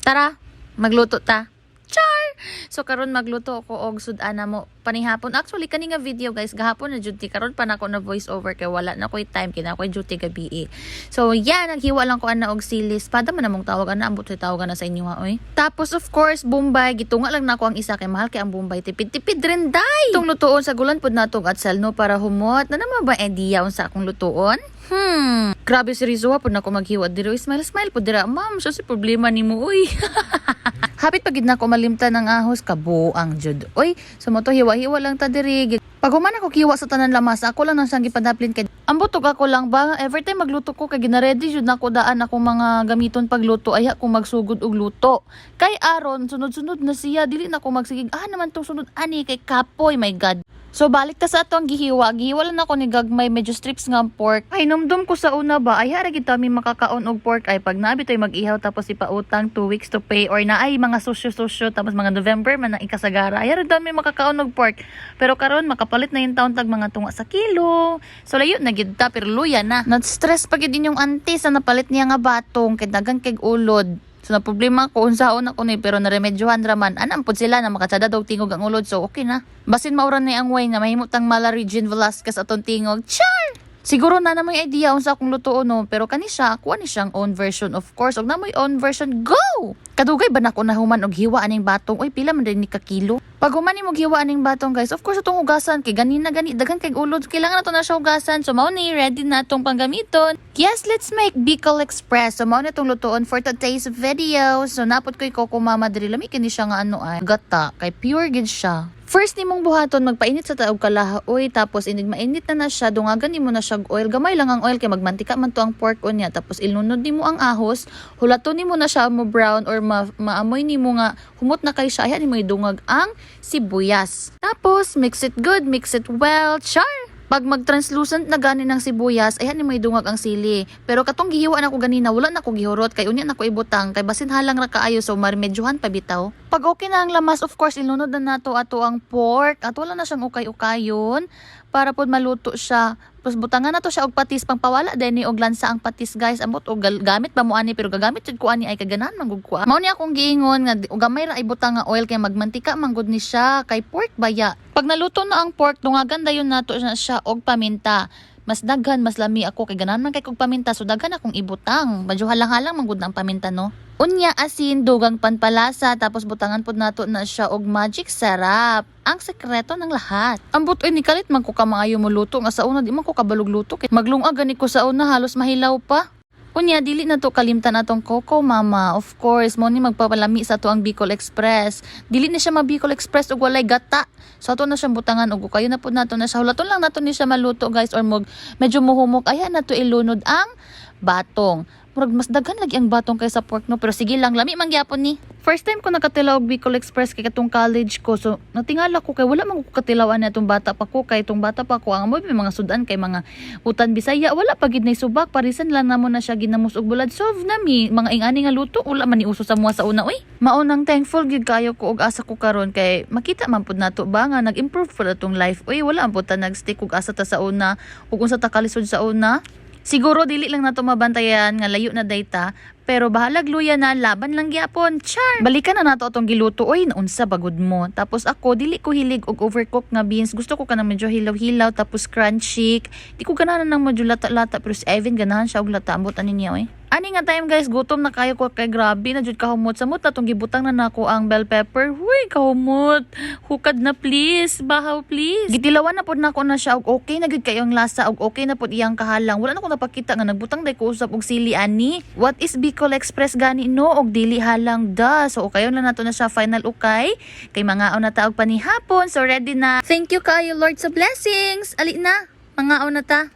Tara, magluto ta. Char! So karon magluto ako og sud-ana mo panihapon. Actually kani nga video guys, gahapon na duty karon pa nako na voice over kay wala na koy time kina koy duty gabi. So yeah, naghiwa lang ko ana og silis. Pada man namong tawag ana, ambot sa tawagan na sa inyo ha oy. Tapos of course, Bombay, gitunga lang nako ang isa kay mahal kay ang Bombay tipid-tipid rin day. Tung lutuon sa gulan pud natong atsal no para humot. Na naman ba idea unsa akong lutuon? Grabe si Rizzo pud nako maghiwa diri. Smile pud dira. Ma'am, so si problema nimo uy. Hapit pagid na ko malimta ng ahos kabuang jud. Oy, sumoto hiwa-hiwa lang ta diri. Pag human ako kiwa sa tanan lamas, ako lang nang siyang gipadaplin kay ambotog ako lang ba every time magluto ko kay gina-ready jud nako daan ako mga gamiton pagluto ay ako magsugod og luto. Kay aron sunod-sunod na siya dili na ko magsigig naman tong sunod ani kay kapoy, my god. So balik ta sa ato ang gihiwa lang ako ni gagmay medyo strips nga ang pork. Ay numdum ko sa una ba ay hara gid mi makakaon og pork ay pag nabi toy mag-ihaw tapos ipautang 2 weeks to pay or na ay mga susyo tapos mga November man ang ikasagara. Ay hara mi makakaon og pork. Pero karon makapalit na yung taon tag mga tunga sa kilo. So layo na gid ta pero luya na. Not stress pa gid yung auntie sa napalit niya nga batong kay dagan kay ulod. So na problema ko unsaon ako ni pero naremedyohan raman anam pud sila na makatsada daw tingog ang ulod so okay na. Basin mauran ni ang way nga mahimutang mala Regine Velasquez aton tingog. Char! Siguro na may idea unsa akong lutuon no pero kani siya kuha ni siyang own version of course og namoy own version go. Kadugay ba nako nahuman og hiwa aning batong oy pila man din ni ka kilo. Pag human nimo giwa aning batong guys of course atong hugasan kay gani dagan kay ulod kailangan nato na siya hugasan so mao ni ready na atong panggamiton. Yes, let's make Bicol Express. So mao na itong lutuon for today's video. So napot ko Coco Mama diri lami kini siya nga ano ay gata kay pure gid siya. First nimong buhaton magpainit sa taog kalahaoy tapos inig mainit na siya dungagan nimo na siya oil gamay lang ang oil kay magmantika man to ang pork unya tapos ilunod nimo ang ahos hulaton nimo na siya mo brown or maamoy nimo nga humot na kay siya ayan nimo idungag ang sibuyas tapos mix it good mix it well char. Pag mag-translucent na gani ng sibuyas, ayan ni may dungag ang sili. Pero katong gihiwa na ko ganina, wala na ko gihurot. Kay unya na ko ibutang, kay basin halang ra kaayo so marmedyohan pa bitaw. Pag okay na ang lamas, of course, ilunod na nato ato ang pork. At wala na siyang ukay-ukayon para pod maluto siya. Tapos butangan na to siya og patis pangpawala din ni og lansa ang patis guys amot og gamit ba mo ani pero gagamit jud ko ani ay kaganahan man gud ko. Mao ni akong giingon nga og gamay ra ibutang nga oil kay magmantika man gud ni siya kay pork baya. Pag naluto na ang pork dungagan dayon nato siya og paminta. Mas daghan mas lami ako kay ganahan man kay kog paminta so daghan akong ibutang. Medyo halang-halang man gud ang paminta no. Unya asin, dugang panpalasa, tapos butangan pod nato na siya og magic sarap. Ang sekreto ng lahat. Ambot ni kalit man ko ka maayo mo luto nga sa una di man ko kabalog luto kay maglungag gani ko sa una halos mahilaw pa. Unya dili na to kalimtan atong Coco Mama. Of course, mo ni magpapalami sa to ang Bicol Express. Dili na siya Bicol Express og walay gata. So ato na siyang butangan og kayo na pud nato na siya. Hulaton lang nato ni siya maluto guys or medyo muhumok. Ayan na to ilunod ang batong. Murag mas daghan lagi ang batong kaysa pork no pero sige lang lami man gyapon ni. First time ko nakatilaw og Bicol Express kay katong college ko so natingala ko kay wala man ko katilawan na itong bata pa ko kay itong bata pa ko ang amoy mga sudan kay mga utan Bisaya wala pa gid nay subak parisan lang namo na siya ginamos og bulad solve na mi mga ingani nga luto wala man ni uso sa mga sa una oy. Maunang thankful gid kayo ko og asa ko karon kay makita man pud nato ba nga nag-improve pud atong life oy wala man pud ta nagstick og asa ta sa una ug unsa ta kalisod sa una. Siguro dili lang nato mabantayan nga layo na data pero bahalag luya na laban lang gyapon char. Balikan na nato atong giluto oy naunsa bagud mo. Tapos ako dili ko hilig og overcook nga beans. Gusto ko kanang medyo hilaw-hilaw tapos crunchy. Di ko ganahan nang medyo lata-lata pero si Evan ganahan siya og lata ambot ani niya oy. Ani nga time guys gutom na kayo ko kay grabe na jud kahumot samot na tong gibutang na nako ang bell pepper. Huy kahumot. Hukad na please. Bahaw please. Gitilawan na pod nako na siya og okay na gid kayo ang lasa og okay na pod iyang kahalang. Wala na ko napakita nga nagbutang day ko usab og sili ani. What is Bicol Express gani no og dili halang da. So kayo na nato na siya final ukay kay mga na ta og panihapon. So ready na. Thank you kayo Lord sa blessings. Ali na. Mga na ta.